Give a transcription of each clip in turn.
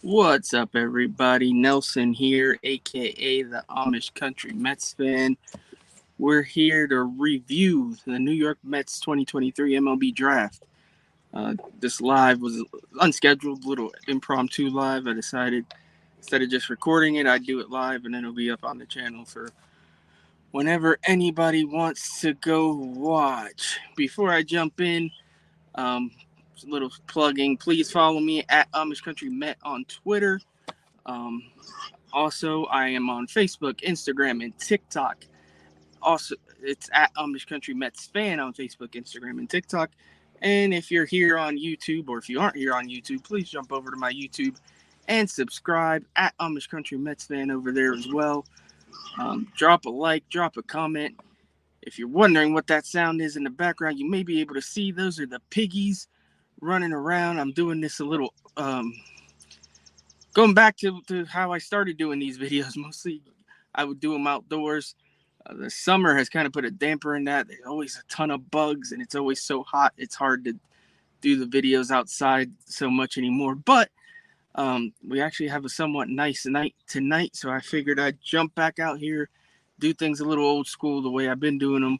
What's up, everybody? Nelson here, aka the Amish Country Mets fan. We're here to review the New York Mets 2023 MLB Draft. This live was unscheduled, little impromptu live. I decided instead of just recording it, I'd do it live, and then it'll be up on the channel for whenever anybody wants to go watch. Before I jump in, um, a little plugging. Please follow me at Amish Country Met on Twitter. Um, Also, I am on Facebook, Instagram, and TikTok. Also, it's at Amish Country Mets fan on Facebook, Instagram, and TikTok. And if you're here on YouTube, or if you aren't here on YouTube, please jump over to my YouTube and subscribe at Amish Country Mets fan over there as well. Drop a like, drop a comment. If you're wondering what that sound is in the background, you may be able to see those are the piggies running around. I'm doing this a little going back to how I started doing these videos. Mostly I would do them outdoors. The summer has kind of put a damper in that. There's always a ton of bugs and it's always so hot. It's hard to do the videos outside so much anymore. But we actually have a somewhat nice night tonight. So I figured I'd jump back out here, do things a little old school the way I've been doing them.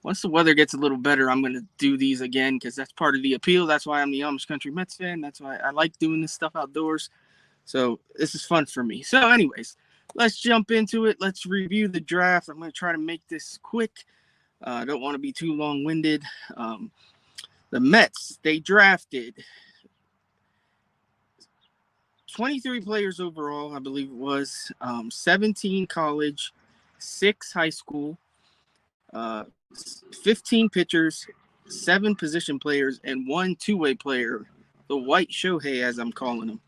Once the weather gets a little better, I'm going to do these again because that's part of the appeal. That's why I'm the Amish Country Mets fan. That's why I like doing this stuff outdoors. So this is fun for me. So anyways, let's jump into it. Let's review the draft. I'm going to try to make this quick. I don't want to be too long-winded. The Mets, they drafted 23 players overall, I believe it was, 17 college, 6 high school, 15 pitchers, 7 position players, and 1 two-way player, the White Shohei, as I'm calling him.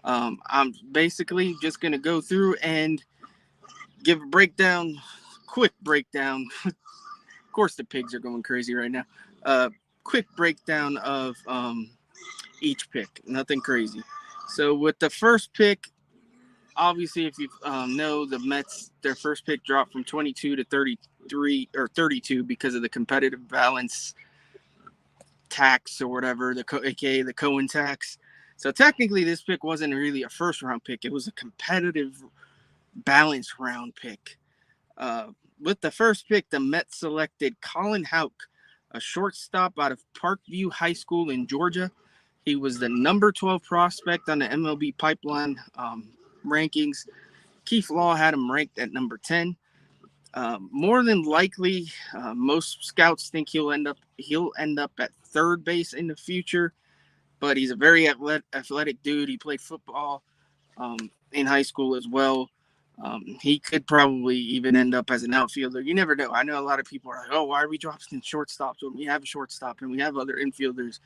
I'm basically just going to go through and give a breakdown, quick breakdown. Of course, the pigs are going crazy right now. Quick breakdown of each pick. Nothing crazy. So with the first pick, obviously, if you know, the Mets, their first pick dropped from 22 to 33 or 32 because of the competitive balance tax or whatever, aka the Cohen tax. So technically, this pick wasn't really a first round pick. It was a competitive balance round pick. With the first pick, the Mets selected Colin Houck, a shortstop out of Parkview High School in Georgia. He was the number 12 prospect on the MLB pipeline rankings. Keith Law had him ranked at number 10. More than likely, most scouts think he'll end up at third base in the future. But he's a very athletic dude. He played football in high school as well. He could probably even end up as an outfielder. You never know. I know a lot of people are like, oh, why are we dropping shortstops when we have a shortstop and we have other infielders?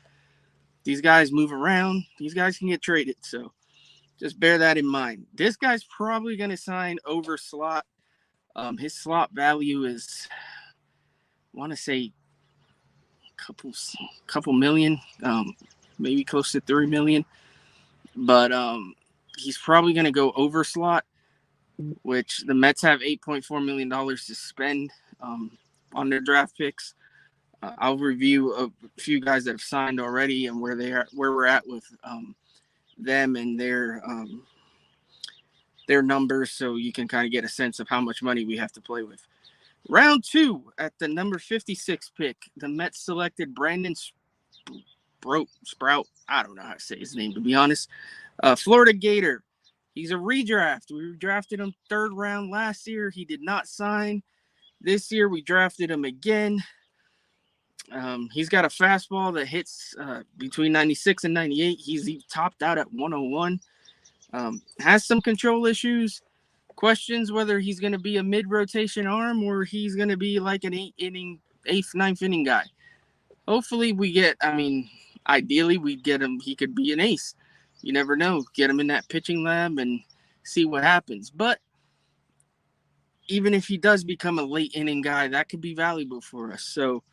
These guys move around. These guys can get traded. So just bear that in mind. This guy's probably going to sign over slot. His slot value is, I want to say, couple million, maybe close to 3 million. But he's probably going to go over slot, which the Mets have $8.4 million to spend on their draft picks. I'll review a few guys that have signed already and where we're at with them and their numbers, so you can kind of get a sense of how much money we have to play with. Round 2, at the number 56 pick, the Mets selected Brandon Sprout. I don't know how to say his name, to be honest. Florida Gator. He's a redraft. We drafted him 3rd round last year. He did not sign. This year we drafted him again. He's got a fastball that hits between 96 and 98. He topped out at 101. Has some control issues. Questions whether he's going to be a mid-rotation arm or he's going to be like an 8th, 9th inning guy. Hopefully ideally we'd get him. He could be an ace. You never know. Get him in that pitching lab and see what happens. But even if he does become a late inning guy, that could be valuable for us. So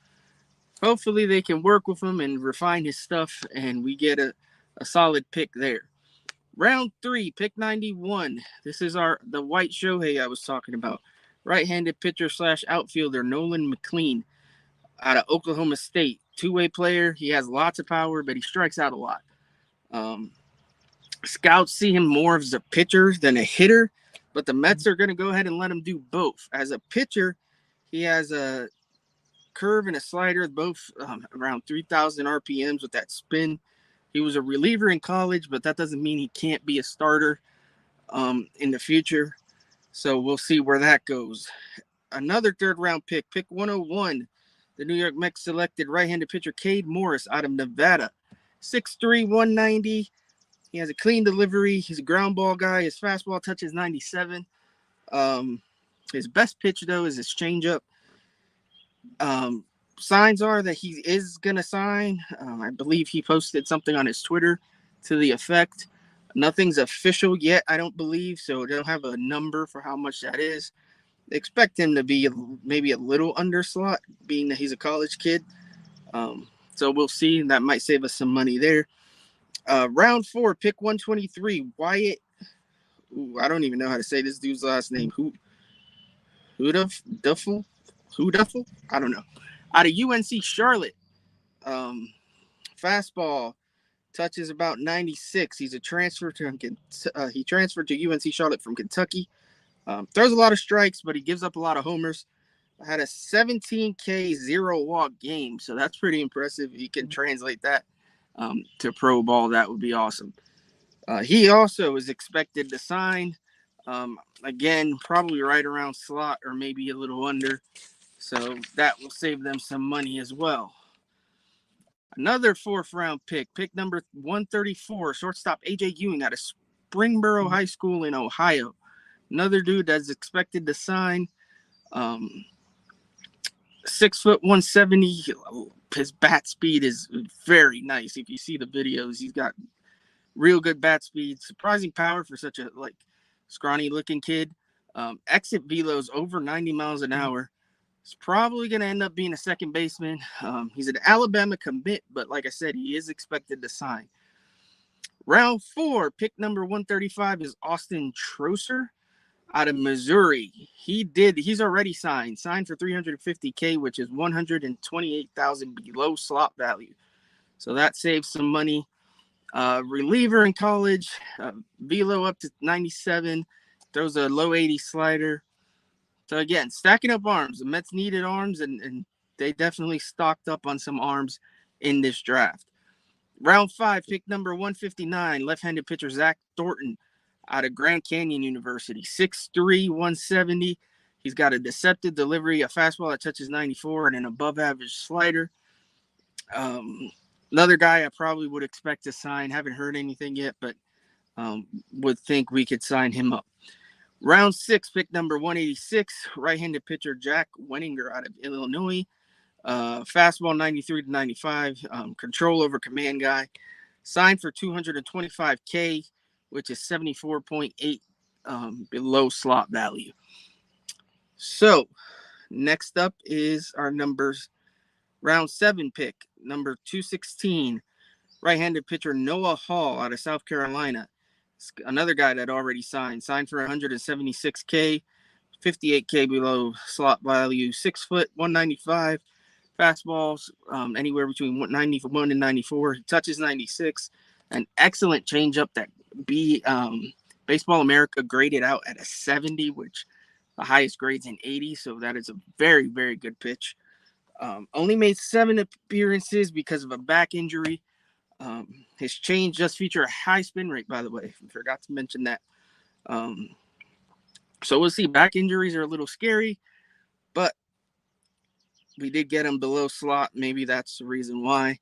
hopefully they can work with him and refine his stuff, and we get a solid pick there. Round 3, pick 91. This is the White Shohei I was talking about. Right-handed pitcher / outfielder Nolan McLean out of Oklahoma State. Two-way player. He has lots of power, but he strikes out a lot. Scouts see him more as a pitcher than a hitter, but the Mets are going to go ahead and let him do both. As a pitcher, he has a curve and a slider, both around 3,000 RPMs with that spin. He was a reliever in college, but that doesn't mean he can't be a starter in the future. So we'll see where that goes. Another third round pick, pick 101. The New York Mets selected right-handed pitcher Cade Morris out of Nevada. 6'3", 190. He has a clean delivery. He's a ground ball guy. His fastball touches 97. His best pitch, though, is his changeup. Signs are that he is going to sign. I believe he posted something on his Twitter to the effect. Nothing's official yet, I don't believe, so they don't have a number for how much that is. Expect him to be maybe a little under slot, being that he's a college kid. So we'll see. That might save us some money there. Round 4, pick 123, Wyatt. I don't even know how to say this dude's last name. Duffel? I don't know. Out of UNC Charlotte. Fastball touches about 96. He's a transfer he transferred to UNC Charlotte from Kentucky. Throws a lot of strikes, but he gives up a lot of homers. Had a 17K 0-walk game, so that's pretty impressive. He can translate that to pro ball. That would be awesome. He also is expected to sign. Again, probably right around slot or maybe a little under. So that will save them some money as well. Another 4th round pick number 134, shortstop AJ Ewing out of Springboro High School in Ohio. Another dude that's expected to sign. 6 foot 170. His bat speed is very nice. If you see the videos, he's got real good bat speed, surprising power for such a scrawny looking kid. Exit velo's over 90 miles an hour. He's probably going to end up being a second baseman. He's an Alabama commit, but like I said, he is expected to sign. Round 4, pick number 135 is Austin Troser out of Missouri. He's already signed for $350K, which is $128,000 below slot value. So that saves some money. Reliever in college, velo up to 97, throws a low 80 slider. So again, stacking up arms. The Mets needed arms, and they definitely stocked up on some arms in this draft. Round 5, pick number 159, left-handed pitcher Zach Thornton out of Grand Canyon University. 6'3", 170. He's got a deceptive delivery, a fastball that touches 94, and an above-average slider. Another guy I probably would expect to sign. Haven't heard anything yet, but would think we could sign him up. Round 6, pick number 186, right-handed pitcher Jack Wenninger out of Illinois. Fastball 93 to 95, control over command guy. Signed for $225K, which is 74.8 below slot value. So next up is our numbers. Round 7 pick, number 216, right-handed pitcher Noah Hall out of South Carolina. Another guy that already signed for $176K, 58K below slot value, 6 foot, 195, fastballs anywhere between 91 and 94. He touches 96. An excellent changeup that Baseball America graded out at a 70, which the highest grade's an 80. So that is a very, very good pitch. Only made 7 appearances because of a back injury. His change does feature a high spin rate, by the way. I forgot to mention that. So we'll see. Back injuries are a little scary, but we did get him below slot. Maybe that's the reason why.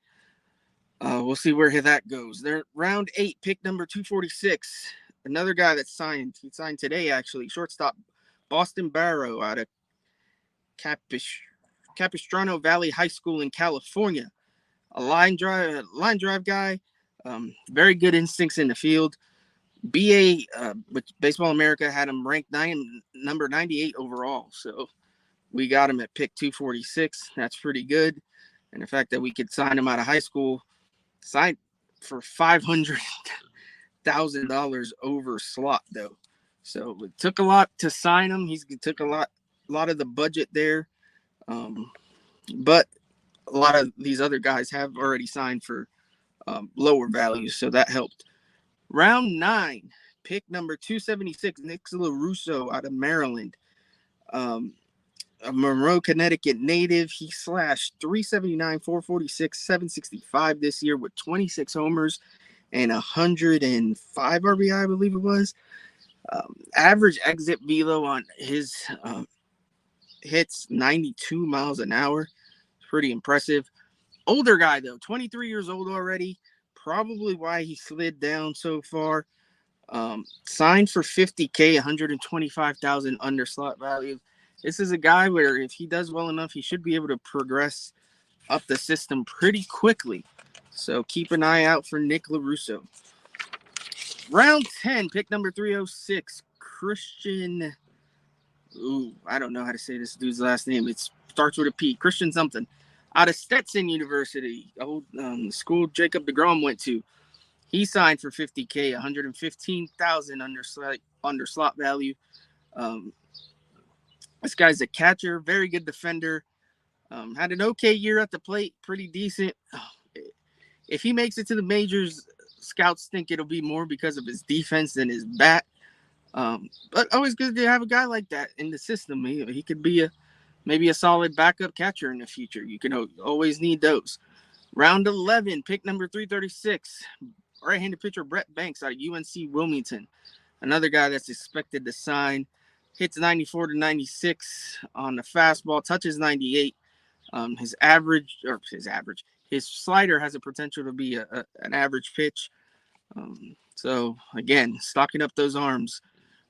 We'll see where that goes. There, round 8, pick number 246. Another guy that signed. He signed today, actually. Shortstop Boston Barrow out of Capistrano Valley High School in California. A line drive guy. Very good instincts in the field. Which Baseball America had him ranked number 98 overall. So we got him at pick 246. That's pretty good. And the fact that we could sign him out of high school, signed for $500,000 over slot, though. So it took a lot to sign him. He took a lot of the budget there. But a lot of these other guys have already signed for lower values, so that helped. Round 9, pick number 276, Nick LaRusso out of Maryland. A Monroe, Connecticut native. He slashed 379, 446, 765 this year with 26 homers and 105 RBI, I believe it was. Average exit velo on his hits 92 miles an hour. Pretty impressive. Older guy, though, 23 years old already. Probably why he slid down so far. Signed for $50K, 125,000 under slot value. This is a guy where if he does well enough, he should be able to progress up the system pretty quickly. So keep an eye out for Nick LaRusso. Round 10, pick number 306, Christian. I don't know how to say this dude's last name. It starts with a P. Christian something. Out of Stetson University, old school Jacob deGrom went to. He signed for $50K, 115,000 under slot value. This guy's a catcher, very good defender. Had an okay year at the plate, pretty decent. If he makes it to the majors, scouts think it'll be more because of his defense than his bat. But always good to have a guy like that in the system. He could be maybe a solid backup catcher in the future. You can always need those. Round 11, pick number 336, right-handed pitcher Brett Banks out of UNC Wilmington. Another guy that's expected to sign. Hits 94 to 96 on the fastball, touches 98. His slider has a potential to be an average pitch. So, again, stocking up those arms.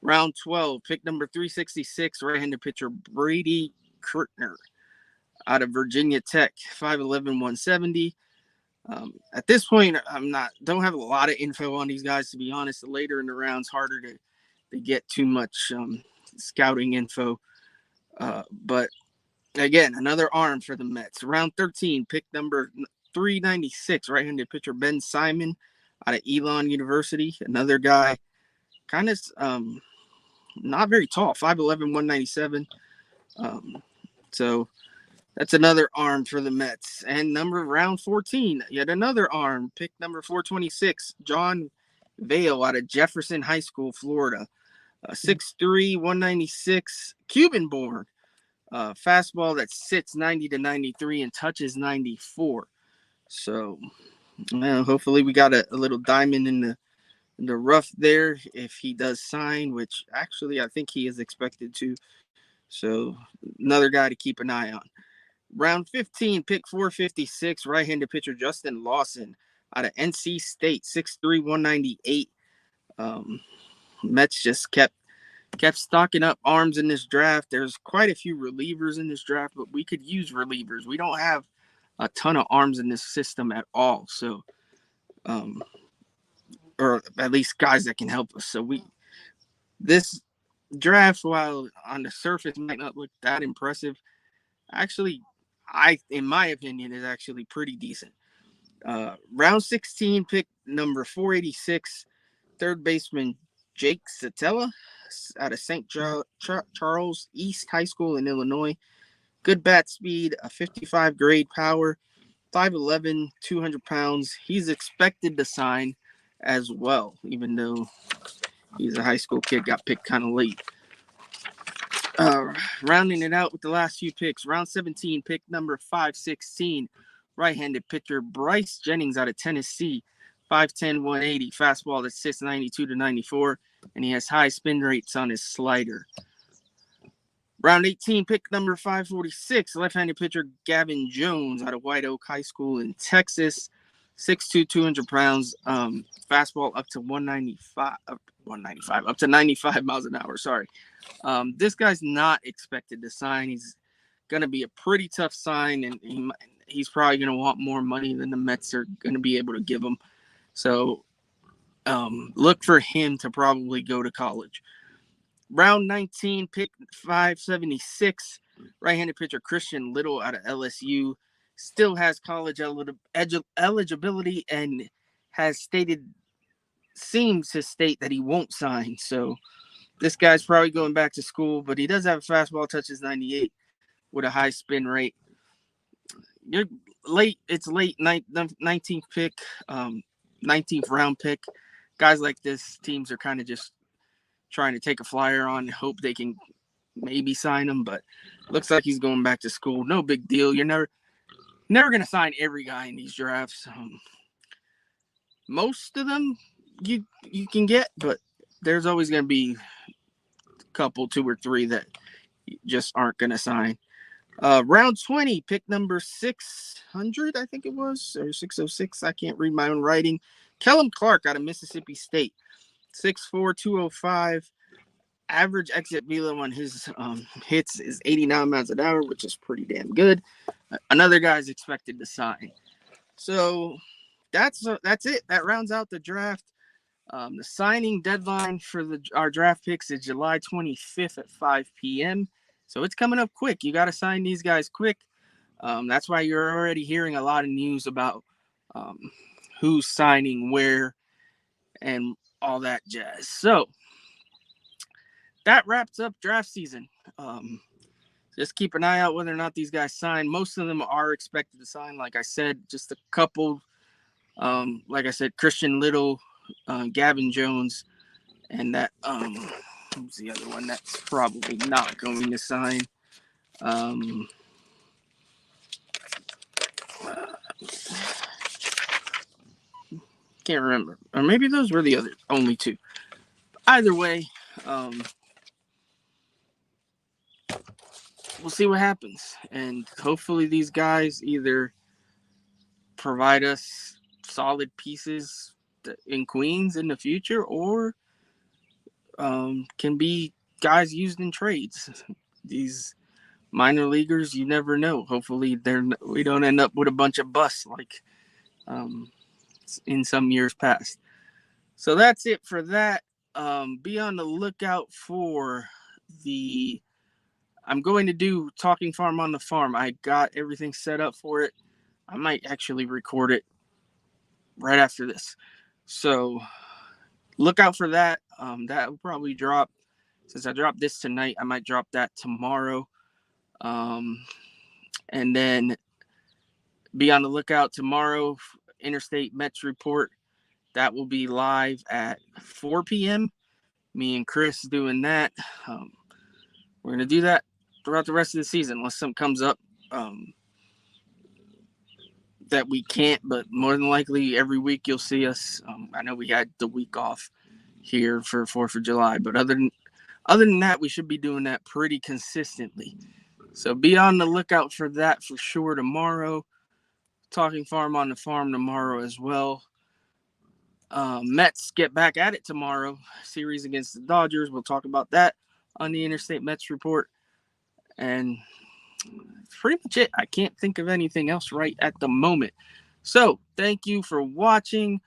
Round 12, pick number 366, right-handed pitcher Brady Kirtner out of Virginia Tech, 5'11", 170. At this point, don't have a lot of info on these guys, to be honest. Later in the rounds, harder to get too much scouting info. But again, another arm for the Mets. Round 13, pick number 396, right-handed pitcher Ben Simon out of Elon University. Another guy, kind of not very tall, 5'11", 197. So that's another arm for the Mets. And round 14, yet another arm. Pick number 426, John Vale out of Jefferson High School, Florida. 6'3", 196, Cuban-born. Fastball that sits 90 to 93 and touches 94. So hopefully we got a little diamond in the rough there if he does sign, which actually I think he is expected to. So another guy to keep an eye on. Round 15, pick 456, right-handed pitcher Justin Lawson out of NC State, 6'3", 198. Mets just kept stocking up arms in this draft. There's quite a few relievers in this draft, but we could use relievers. We don't have a ton of arms in this system at all. So, or at least guys that can help us. So this draft, while on the surface might not look that impressive, actually, in my opinion, is actually pretty decent. Round 16, pick number 486, third baseman Jake Satella out of St. Charles East High School in Illinois. Good bat speed, a 55 grade power, 5'11", 200 pounds. He's expected to sign as well, even though he's a high school kid, got picked kind of late. Rounding it out with the last few picks. Round 17, pick number 516, right-handed pitcher Bryce Jennings out of Tennessee, 5'10", 180, fastball that sits 92 to 94, and he has high spin rates on his slider. Round 18, pick number 546, left-handed pitcher Gavin Jones out of White Oak High School in Texas, 6'2", 200 pounds, fastball up to 95 miles an hour. Sorry. This guy's not expected to sign. He's going to be a pretty tough sign, and he's probably going to want more money than the Mets are going to be able to give him. So look for him to probably go to college. Round 19, pick 576, right-handed pitcher Christian Little out of LSU. Still has college eligibility and seems to state that he won't sign. So this guy's probably going back to school, but he does have a fastball, touches 98 with a high spin rate. It's late 19th pick, 19th round pick. guys like this, teams are kind of just trying to take a flyer on and hope they can maybe sign him. But looks like he's going back to school. No big deal. You're never going to sign every guy in these drafts. Most of them you can get, but there's always going to be a couple, 2 or 3 that just aren't going to sign. Round 20, pick number 600, I think it was, or 606. I can't read my own writing. Kellum Clark out of Mississippi State, 6'4", 205. Average exit velo on his hits is 89 miles an hour, which is pretty damn good. Another guy's expected to sign. So that's it. That rounds out the draft. The signing deadline for our draft picks is July 25th at 5 p.m. So it's coming up quick. You got to sign these guys quick. That's why you're already hearing a lot of news about who's signing where and all that jazz. So that wraps up draft season. Just keep an eye out whether or not these guys sign. Most of them are expected to sign. Like I said, just a couple. Like I said, Christian Little, Gavin Jones, and that who's the other one that's probably not going to sign? Can't remember. Or maybe those were the only 2. Either way, we'll see what happens. And hopefully these guys either provide us solid pieces in Queens in the future or can be guys used in trades. These minor leaguers, you never know. Hopefully we don't end up with a bunch of busts like in some years past. So that's it for that. Be on the lookout for I'm going to do Talking Farm on the Farm. I got everything set up for it. I might actually record it right after this. So look out for that. That will probably drop. Since I dropped this tonight, I might drop that tomorrow. And then be on the lookout tomorrow. Interstate Mets Report. That will be live at 4 p.m. Me and Chris doing that. We're going to do that throughout the rest of the season unless something comes up that we can't, but more than likely every week you'll see us. I know we had the week off here for 4th of July, but other than that, we should be doing that pretty consistently. So be on the lookout for that for sure tomorrow. Talking Farm on the Farm tomorrow as well. Mets get back at it tomorrow. Series against the Dodgers. We'll talk about that on the Interstate Mets Report. And that's pretty much it. I can't think of anything else right at the moment. So thank you for watching.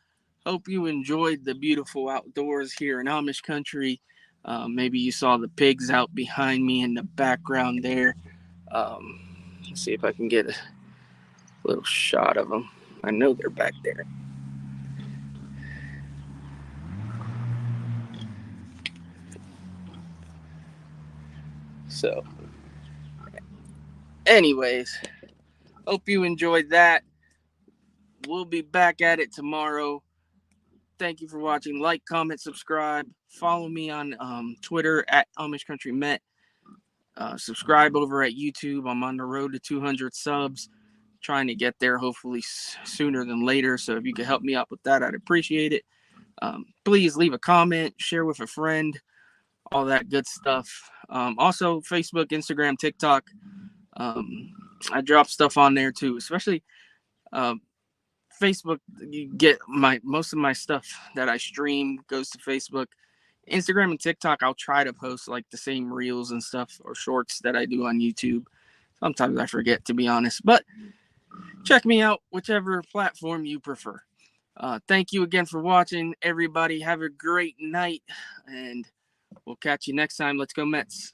Hope you enjoyed the beautiful outdoors here in Amish country. Maybe you saw the pigs out behind me in the background there. Let's see if I can get a little shot of them. I know they're back there. So, anyways, hope you enjoyed that. We'll be back at it tomorrow. Thank you for watching. Like, comment, subscribe. Follow me on Twitter at Amish Country Met. Subscribe over at YouTube. I'm on the road to 200 subs. Trying to get there hopefully sooner than later. So if you could help me out with that, I'd appreciate it. Please leave a comment, share with a friend, all that good stuff. Also, Facebook, Instagram, TikTok. I drop stuff on there too, especially Facebook. You get most of my stuff that I stream goes to Facebook. Instagram and TikTok, I'll try to post like the same reels and stuff or shorts that I do on YouTube. Sometimes I forget, to be honest, but check me out, whichever platform you prefer. Thank you again for watching, everybody. Have a great night, and we'll catch you next time. Let's go Mets.